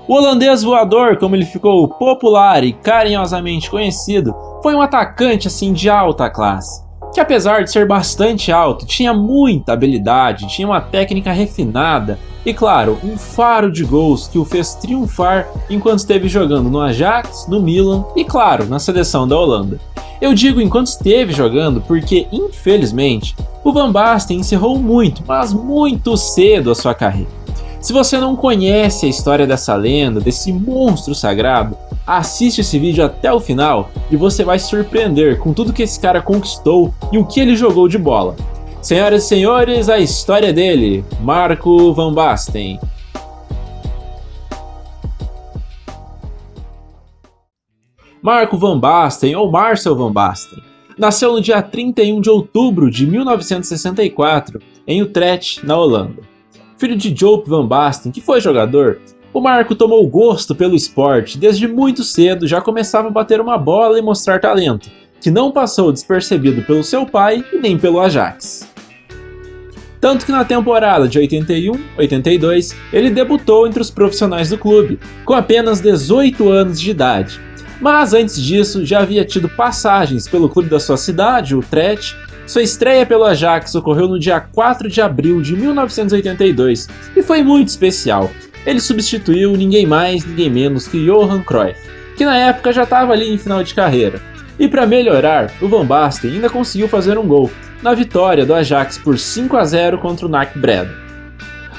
O holandês voador, como ele ficou popular e carinhosamente conhecido, foi um atacante assim de alta classe, que apesar de ser bastante alto, tinha muita habilidade, tinha uma técnica refinada e, claro, um faro de gols que o fez triunfar enquanto esteve jogando no Ajax, no Milan e, claro, na seleção da Holanda. Eu digo enquanto esteve jogando porque, infelizmente, o Van Basten encerrou muito, mas muito cedo a sua carreira. Se você não conhece a história dessa lenda, desse monstro sagrado, assiste esse vídeo até o final e você vai se surpreender com tudo que esse cara conquistou e o que ele jogou de bola. Senhoras e senhores, a história dele, Marco Van Basten. Marco Van Basten, ou Marcel Van Basten, nasceu no dia 31 de outubro de 1964 em Utrecht, na Holanda. Filho de Joop Van Basten, que foi jogador, o Marco tomou gosto pelo esporte desde muito cedo, já começava a bater uma bola e mostrar talento, que não passou despercebido pelo seu pai e nem pelo Ajax. Tanto que na temporada de 81-82 ele debutou entre os profissionais do clube, com apenas 18 anos de idade. Mas antes disso já havia tido passagens pelo clube da sua cidade, o Utrecht. Sua estreia pelo Ajax ocorreu no dia 4 de abril de 1982 e foi muito especial. Ele substituiu ninguém mais, ninguém menos que Johan Cruyff, que na época já estava ali em final de carreira. E para melhorar, o Van Basten ainda conseguiu fazer um gol na vitória do Ajax por 5-0 contra o NAC Breda.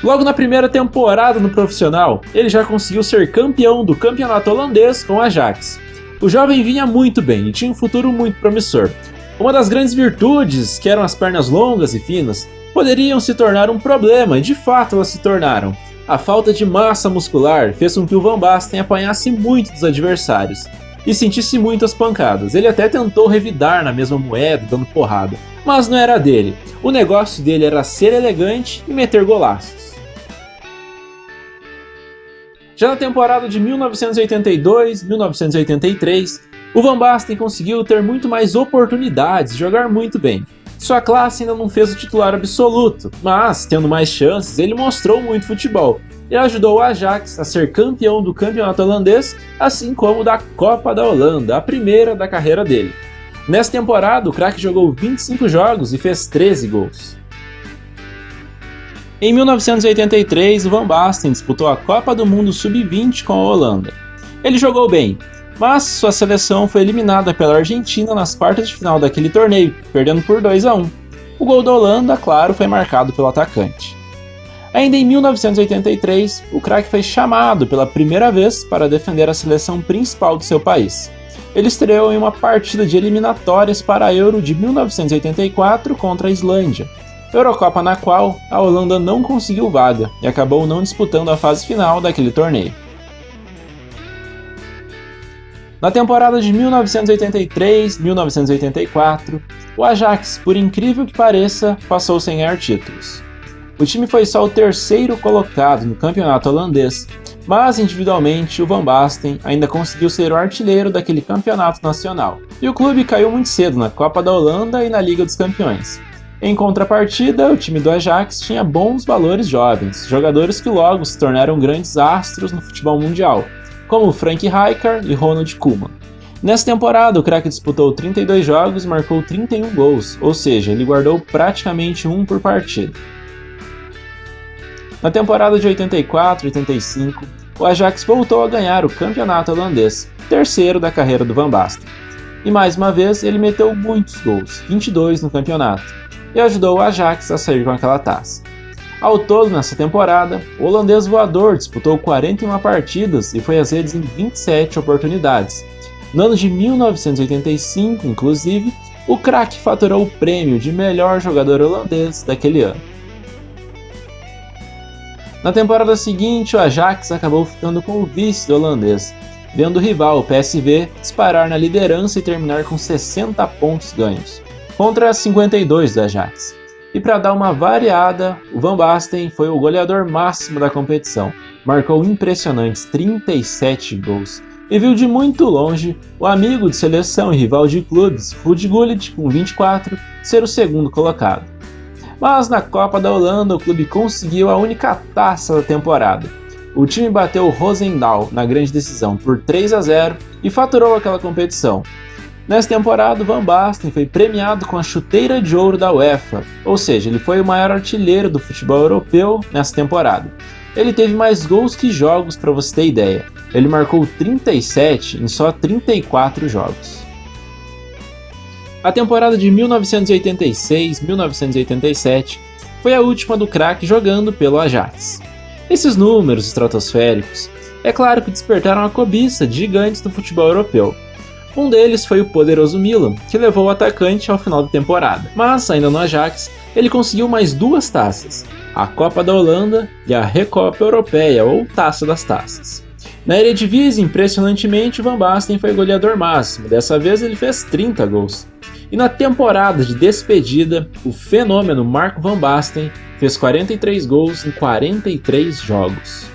Logo na primeira temporada no profissional, ele já conseguiu ser campeão do campeonato holandês com o Ajax. O jovem vinha muito bem e tinha um futuro muito promissor. Uma das grandes virtudes, que eram as pernas longas e finas, poderiam se tornar um problema, e de fato elas se tornaram. A falta de massa muscular fez com que o Van Basten apanhasse muito dos adversários e sentisse muitas pancadas. Ele até tentou revidar na mesma moeda, dando porrada, mas não era dele. O negócio dele era ser elegante e meter golaços. Já na temporada de 1982-1983, o Van Basten conseguiu ter muito mais oportunidades de jogar muito bem. Sua classe ainda não fez o titular absoluto, mas, tendo mais chances, ele mostrou muito futebol e ajudou o Ajax a ser campeão do campeonato holandês, assim como da Copa da Holanda, a primeira da carreira dele. Nessa temporada, o craque jogou 25 jogos e fez 13 gols. Em 1983, o Van Basten disputou a Copa do Mundo Sub-20 com a Holanda. Ele jogou bem, mas sua seleção foi eliminada pela Argentina nas quartas de final daquele torneio, perdendo por 2-1. O gol da Holanda, claro, foi marcado pelo atacante. Ainda em 1983, o craque foi chamado pela primeira vez para defender a seleção principal do seu país. Ele estreou em uma partida de eliminatórias para a Euro de 1984 contra a Islândia, Eurocopa na qual a Holanda não conseguiu vaga e acabou não disputando a fase final daquele torneio. Na temporada de 1983-1984, o Ajax, por incrível que pareça, passou sem ganhar títulos. O time foi só o terceiro colocado no campeonato holandês, mas individualmente o Van Basten ainda conseguiu ser o artilheiro daquele campeonato nacional, e o clube caiu muito cedo na Copa da Holanda e na Liga dos Campeões. Em contrapartida, o time do Ajax tinha bons valores jovens, jogadores que logo se tornaram grandes astros no futebol mundial, como Frank Rijkaard e Ronald Koeman. Nessa temporada, o craque disputou 32 jogos e marcou 31 gols, ou seja, ele guardou praticamente um por partida. Na temporada de 84-85, o Ajax voltou a ganhar o campeonato holandês, terceiro da carreira do Van Basten. E mais uma vez, ele meteu muitos gols, 22 no campeonato, e ajudou o Ajax a sair com aquela taça. Ao todo, nessa temporada, o holandês voador disputou 41 partidas e foi às redes em 27 oportunidades. No ano de 1985, inclusive, o craque faturou o prêmio de melhor jogador holandês daquele ano. Na temporada seguinte, o Ajax acabou ficando com o vice do holandês, vendo o rival, o PSV, disparar na liderança e terminar com 60 pontos ganhos, contra 52 do Ajax. E para dar uma variada, o Van Basten foi o goleador máximo da competição, marcou impressionantes 37 gols, e viu de muito longe o amigo de seleção e rival de clubes, Ruud Gullit, com 24, ser o segundo colocado. Mas na Copa da Holanda o clube conseguiu a única taça da temporada. o time bateu o Roosendaal na grande decisão por 3-0 e faturou aquela competição. Nessa temporada, o Van Basten foi premiado com a chuteira de ouro da UEFA, ou seja, ele foi o maior artilheiro do futebol europeu nessa temporada. Ele teve mais gols que jogos, para você ter ideia. Ele marcou 37 em só 34 jogos. A temporada de 1986-1987 foi a última do craque jogando pelo Ajax. Esses números estratosféricos, é claro que despertaram a cobiça de gigantes do futebol europeu. Um deles foi o poderoso Milan, que levou o atacante ao final da temporada. Mas, ainda no Ajax, ele conseguiu mais 2 taças, a Copa da Holanda e a Recopa Europeia, ou Taça das Taças. Na Eredivisie, impressionantemente, o Van Basten foi goleador máximo, dessa vez ele fez 30 gols. E na temporada de despedida, o fenômeno Marco Van Basten fez 43 gols em 43 jogos.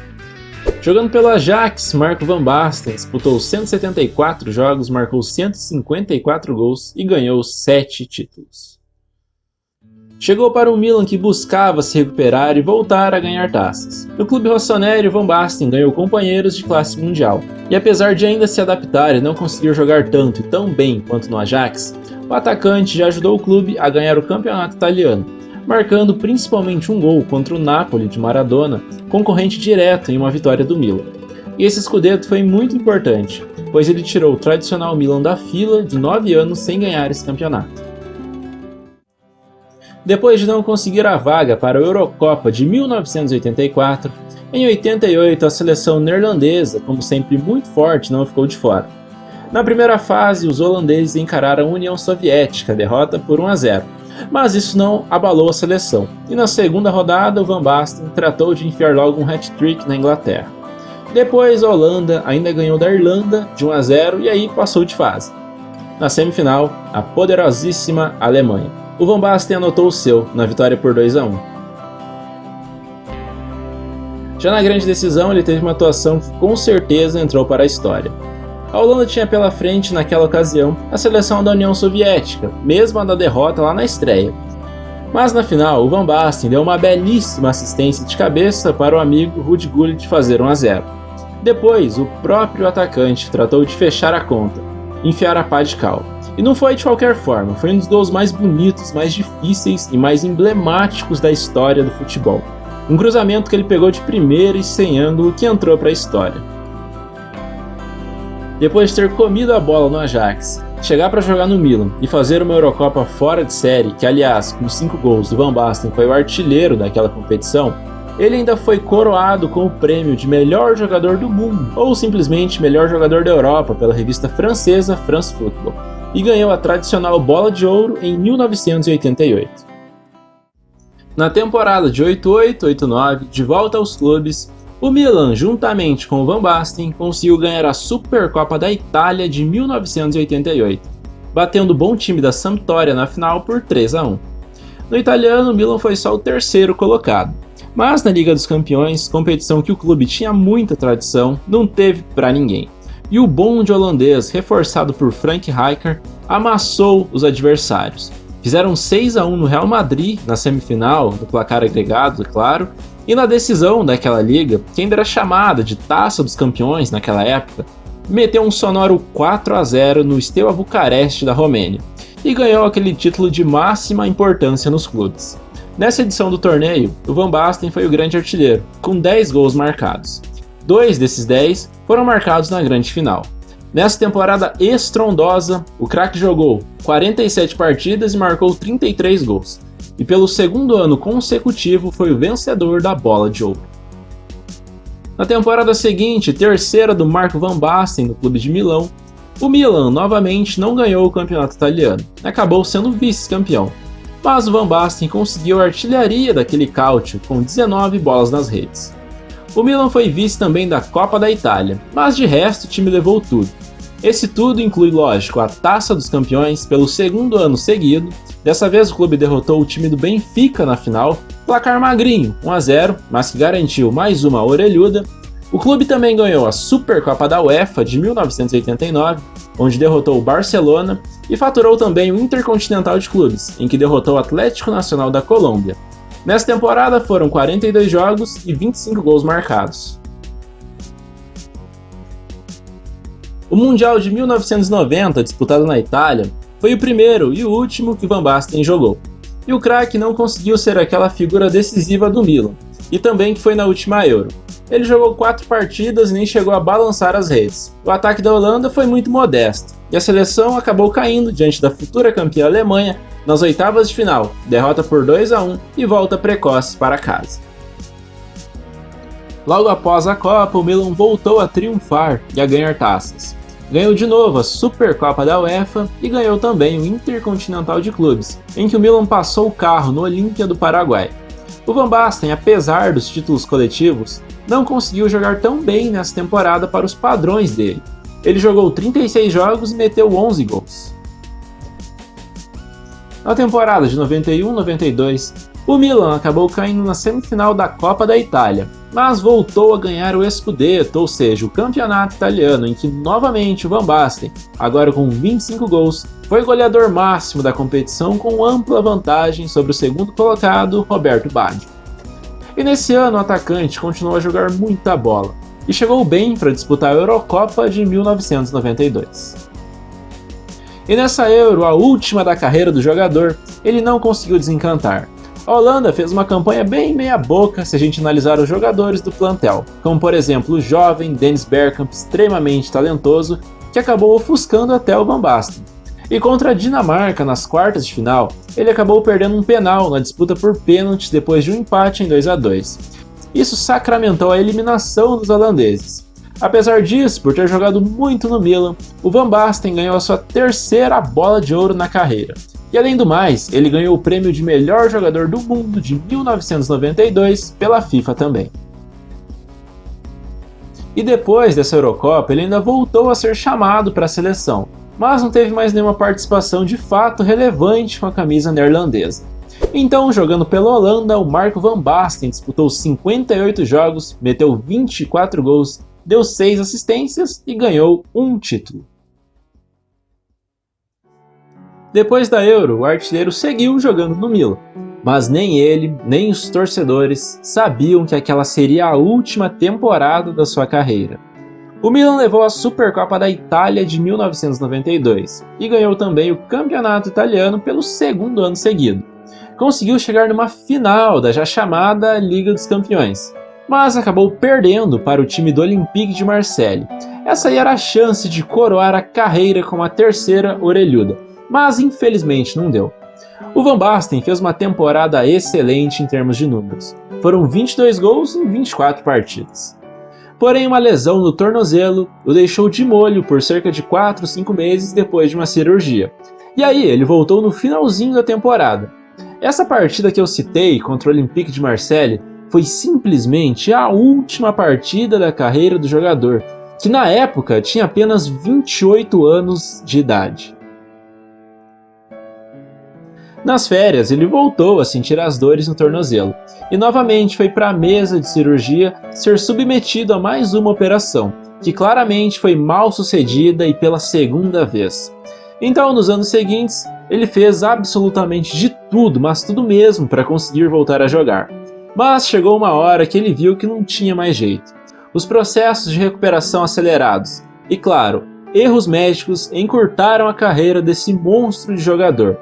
Jogando pelo Ajax, Marco Van Basten disputou 174 jogos, marcou 154 gols e ganhou 7 títulos. Chegou para o Milan, que buscava se recuperar e voltar a ganhar taças. No clube rossonero, Van Basten ganhou companheiros de classe mundial. E apesar de ainda se adaptar e não conseguir jogar tanto e tão bem quanto no Ajax, o atacante já ajudou o clube a ganhar o campeonato italiano, marcando principalmente um gol contra o Napoli de Maradona, concorrente direto em uma vitória do Milan. E esse scudetto foi muito importante, pois ele tirou o tradicional Milan da fila de 9 anos sem ganhar esse campeonato. Depois de não conseguir a vaga para a Eurocopa de 1984, em 88 a seleção neerlandesa, como sempre muito forte, não ficou de fora. Na primeira fase, os holandeses encararam a União Soviética, derrota por 1-0, mas isso não abalou a seleção, e na segunda rodada o Van Basten tratou de enfiar logo um hat-trick na Inglaterra. Depois a Holanda ainda ganhou da Irlanda de 1-0 e aí passou de fase. Na semifinal, a poderosíssima Alemanha. O Van Basten anotou o seu na vitória por 2-1. Já na grande decisão, ele teve uma atuação que com certeza entrou para a história. A Holanda tinha pela frente, naquela ocasião, a seleção da União Soviética, mesmo a da derrota lá na estreia. Mas na final, o Van Basten deu uma belíssima assistência de cabeça para o amigo Ruud Gullit fazer 1-0. Depois, o próprio atacante tratou de fechar a conta, enfiar a pá de cal. E não foi de qualquer forma, foi um dos gols mais bonitos, mais difíceis e mais emblemáticos da história do futebol. Um cruzamento que ele pegou de primeira e sem ângulo que entrou para a história. Depois de ter comido a bola no Ajax, chegar para jogar no Milan e fazer uma Eurocopa fora de série, que aliás, com 5 gols, o Van Basten foi o artilheiro daquela competição, ele ainda foi coroado com o prêmio de melhor jogador do mundo, ou simplesmente melhor jogador da Europa pela revista francesa France Football, e ganhou a tradicional Bola de Ouro em 1988. Na temporada de 88-89, de volta aos clubes, o Milan, juntamente com o Van Basten, conseguiu ganhar a Supercopa da Itália de 1988, batendo o bom time da Sampdoria na final por 3-1. No italiano, o Milan foi só o terceiro colocado, mas na Liga dos Campeões, competição que o clube tinha muita tradição, não teve pra ninguém. E o bonde holandês, reforçado por Frank Rijkaard, amassou os adversários. Fizeram 6-1 no Real Madrid na semifinal, no placar agregado, claro, e na decisão daquela liga, que ainda era chamada de Taça dos Campeões naquela época, meteu um sonoro 4-0 no Steaua Bucareste da Romênia, e ganhou aquele título de máxima importância nos clubes. Nessa edição do torneio, o Van Basten foi o grande artilheiro, com 10 gols marcados. 2 desses 10 foram marcados na grande final. Nessa temporada estrondosa, o craque jogou 47 partidas e marcou 33 gols, e pelo segundo ano consecutivo foi o vencedor da Bola de Ouro. Na temporada seguinte, terceira do Marco Van Basten no clube de Milão, o Milan novamente não ganhou o campeonato italiano, acabou sendo vice-campeão, mas o Van Basten conseguiu a artilharia daquele cálcio com 19 bolas nas redes. O Milan foi vice também da Copa da Itália, mas de resto o time levou tudo. Esse tudo inclui, lógico, a Taça dos Campeões pelo segundo ano seguido. Dessa vez o clube derrotou o time do Benfica na final, placar magrinho, 1-0, mas que garantiu mais uma orelhuda. O clube também ganhou a Supercopa da UEFA de 1989, onde derrotou o Barcelona, e faturou também o Intercontinental de Clubes, em que derrotou o Atlético Nacional da Colômbia. Nessa temporada foram 42 jogos e 25 gols marcados. O Mundial de 1990, disputado na Itália, foi o primeiro e o último que Van Basten jogou. E o craque não conseguiu ser aquela figura decisiva do Milan, e também que foi na última Euro. Ele jogou 4 partidas e nem chegou a balançar as redes. O ataque da Holanda foi muito modesto, e a seleção acabou caindo diante da futura campeã Alemanha nas oitavas de final, derrota por 2-1 e volta precoce para casa. Logo após a Copa, o Milan voltou a triunfar e a ganhar taças. Ganhou de novo a Supercopa da UEFA e ganhou também o Intercontinental de Clubes, em que o Milan passou o carro no Olímpia do Paraguai. O Van Basten, apesar dos títulos coletivos, não conseguiu jogar tão bem nessa temporada para os padrões dele. Ele jogou 36 jogos e meteu 11 gols. Na temporada de 91-92, o Milan acabou caindo na semifinal da Copa da Itália, mas voltou a ganhar o Scudetto, ou seja, o campeonato italiano, em que novamente o Van Basten, agora com 25 gols, foi goleador máximo da competição com ampla vantagem sobre o segundo colocado, Roberto Baggio. E nesse ano o atacante continuou a jogar muita bola, e chegou bem para disputar a Eurocopa de 1992. E nessa Euro, a última da carreira do jogador, ele não conseguiu desencantar. A Holanda fez uma campanha bem meia-boca se a gente analisar os jogadores do plantel, como por exemplo o jovem Dennis Bergkamp, extremamente talentoso, que acabou ofuscando até o Van Basten. E contra a Dinamarca, nas quartas de final, ele acabou perdendo um penal na disputa por pênaltis depois de um empate em 2-2. Isso sacramentou a eliminação dos holandeses. Apesar disso, por ter jogado muito no Milan, o Van Basten ganhou a sua terceira bola de ouro na carreira. E além do mais, ele ganhou o prêmio de melhor jogador do mundo de 1992 pela FIFA também. E depois dessa Eurocopa, ele ainda voltou a ser chamado para a seleção, mas não teve mais nenhuma participação de fato relevante com a camisa neerlandesa. Então, jogando pela Holanda, o Marco Van Basten disputou 58 jogos, meteu 24 gols, deu 6 assistências e ganhou um título. Depois da Euro, o artilheiro seguiu jogando no Milan, mas nem ele, nem os torcedores sabiam que aquela seria a última temporada da sua carreira. O Milan levou a Supercopa da Itália de 1992 e ganhou também o Campeonato Italiano pelo segundo ano seguido. Conseguiu chegar numa final da já chamada Liga dos Campeões, mas acabou perdendo para o time do Olympique de Marseille. Essa aí era a chance de coroar a carreira com a terceira orelhuda, mas infelizmente não deu. O Van Basten fez uma temporada excelente em termos de números. Foram 22 gols em 24 partidas. Porém, uma lesão no tornozelo o deixou de molho por cerca de 4 ou 5 meses depois de uma cirurgia. E aí, ele voltou no finalzinho da temporada. Essa partida que eu citei contra o Olympique de Marseille foi simplesmente a última partida da carreira do jogador, que na época tinha apenas 28 anos de idade. Nas férias, ele voltou a sentir as dores no tornozelo e novamente foi para a mesa de cirurgia ser submetido a mais uma operação, que claramente foi mal sucedida e pela segunda vez. Então, nos anos seguintes, ele fez absolutamente de tudo, mas tudo mesmo, para conseguir voltar a jogar. Mas chegou uma hora que ele viu que não tinha mais jeito. Os processos de recuperação acelerados e, claro, erros médicos encurtaram a carreira desse monstro de jogador.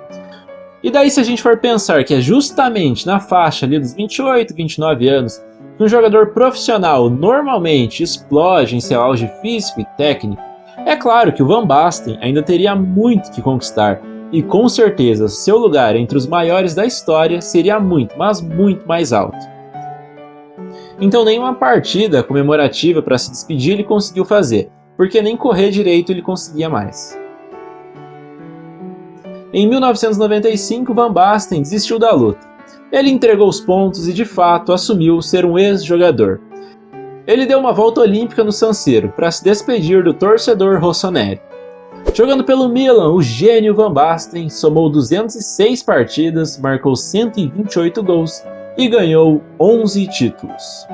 E daí, se a gente for pensar que é justamente na faixa ali dos 28, 29 anos que um jogador profissional normalmente explode em seu auge físico e técnico, é claro que o Van Basten ainda teria muito que conquistar e com certeza seu lugar entre os maiores da história seria muito, mas muito mais alto. Então nenhuma partida comemorativa para se despedir ele conseguiu fazer, porque nem correr direito ele conseguia mais. Em 1995, Van Basten desistiu da luta. Ele entregou os pontos e, de fato, assumiu ser um ex-jogador. Ele deu uma volta olímpica no San Siro para se despedir do torcedor rossoneri. Jogando pelo Milan, o gênio Van Basten somou 206 partidas, marcou 128 gols e ganhou 11 títulos.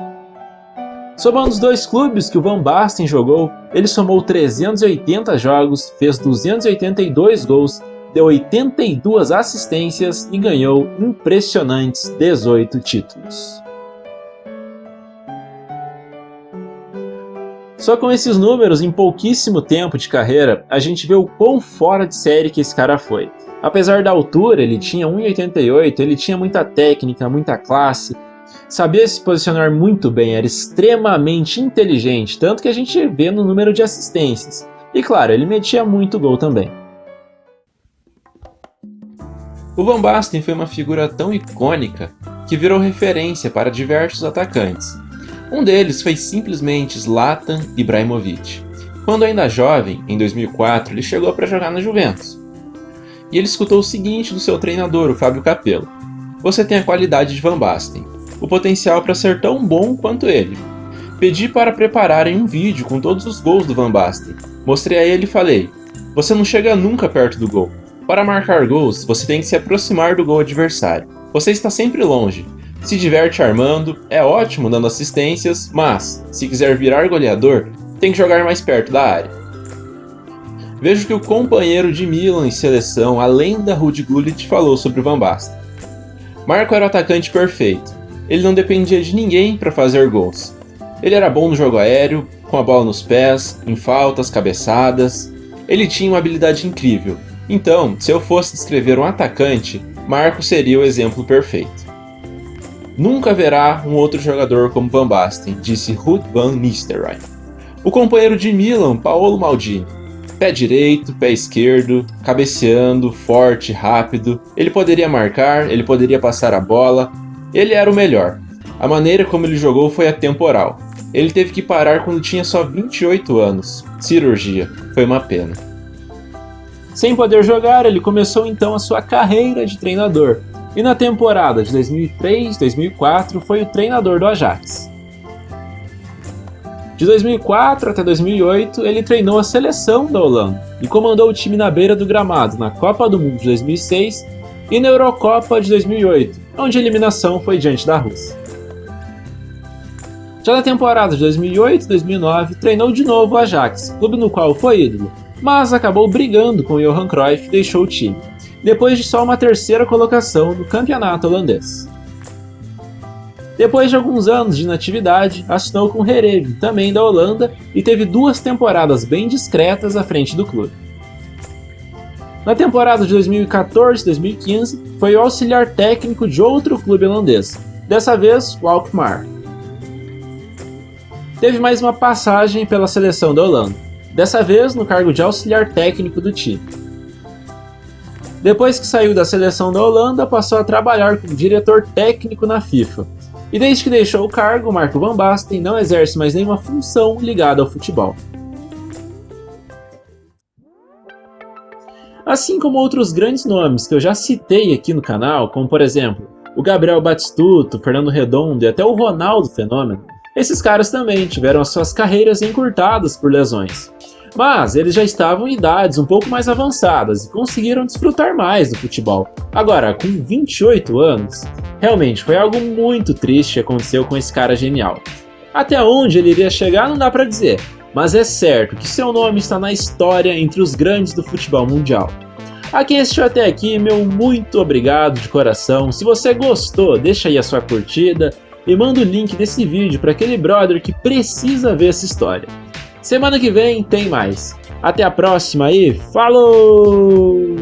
Somando os dois clubes que o Van Basten jogou, ele somou 380 jogos, fez 282 gols, deu 82 assistências e ganhou impressionantes 18 títulos. Só com esses números, em pouquíssimo tempo de carreira, a gente vê o quão fora de série que esse cara foi. Apesar da altura, ele tinha 1,88, ele tinha muita técnica, muita classe, sabia se posicionar muito bem, era extremamente inteligente, tanto que a gente vê no número de assistências. E claro, ele metia muito gol também. O Van Basten foi uma figura tão icônica que virou referência para diversos atacantes. Um deles foi simplesmente Zlatan Ibrahimovic. Quando ainda jovem, em 2004, ele chegou para jogar na Juventus. E ele escutou o seguinte do seu treinador, o Fábio Capello: "Você tem a qualidade de Van Basten, o potencial para ser tão bom quanto ele." Pedi para prepararem um vídeo com todos os gols do Van Basten. Mostrei a ele e falei: "Você não chega nunca perto do gol. Para marcar gols, você tem que se aproximar do gol adversário. Você está sempre longe. Se diverte armando, é ótimo dando assistências, mas, se quiser virar goleador, tem que jogar mais perto da área." Vejo que o companheiro de Milan em seleção, a lenda Rudi Gullit, falou sobre o Van Basten. Marco era o atacante perfeito. Ele não dependia de ninguém para fazer gols. Ele era bom no jogo aéreo, com a bola nos pés, em faltas, cabeçadas. Ele tinha uma habilidade incrível. Então, se eu fosse descrever um atacante, Marco seria o exemplo perfeito. "Nunca haverá um outro jogador como Van Basten", disse Ruud van Nistelrooy. O companheiro de Milan, Paolo Maldini. Pé direito, pé esquerdo, cabeceando, forte, rápido. Ele poderia marcar, ele poderia passar a bola. Ele era o melhor. A maneira como ele jogou foi atemporal. Ele teve que parar quando tinha só 28 anos. Cirurgia. Foi uma pena. Sem poder jogar, ele começou então a sua carreira de treinador. E na temporada de 2003-2004 foi o treinador do Ajax. De 2004 até 2008, ele treinou a seleção da Holanda e comandou o time na beira do gramado na Copa do Mundo de 2006 e na Eurocopa de 2008, onde a eliminação foi diante da Rússia. Já na temporada de 2008-2009, treinou de novo o Ajax, clube no qual foi ídolo, mas acabou brigando com Johan Cruyff e deixou o time, depois de só uma terceira colocação no campeonato holandês. Depois de alguns anos de inatividade, assinou com o Herenveen, também da Holanda, e teve 2 temporadas bem discretas à frente do clube. Na temporada de 2014-2015, foi o auxiliar técnico de outro clube holandês, dessa vez o Alkmaar. Teve mais uma passagem pela seleção da Holanda, dessa vez no cargo de auxiliar técnico do time. Depois que saiu da seleção da Holanda, passou a trabalhar como diretor técnico na FIFA. E desde que deixou o cargo, Marco Van Basten não exerce mais nenhuma função ligada ao futebol. Assim como outros grandes nomes que eu já citei aqui no canal, como por exemplo o Gabriel Batistuta, o Fernando Redondo e até o Ronaldo Fenômeno, esses caras também tiveram as suas carreiras encurtadas por lesões. Mas eles já estavam em idades um pouco mais avançadas e conseguiram desfrutar mais do futebol. Agora, com 28 anos, realmente foi algo muito triste que aconteceu com esse cara genial. Até onde ele iria chegar não dá pra dizer, mas é certo que seu nome está na história entre os grandes do futebol mundial. A quem assistiu até aqui, meu muito obrigado de coração. Se você gostou, deixa aí a sua curtida e manda o link desse vídeo para aquele brother que precisa ver essa história. Semana que vem tem mais. Até a próxima e falou!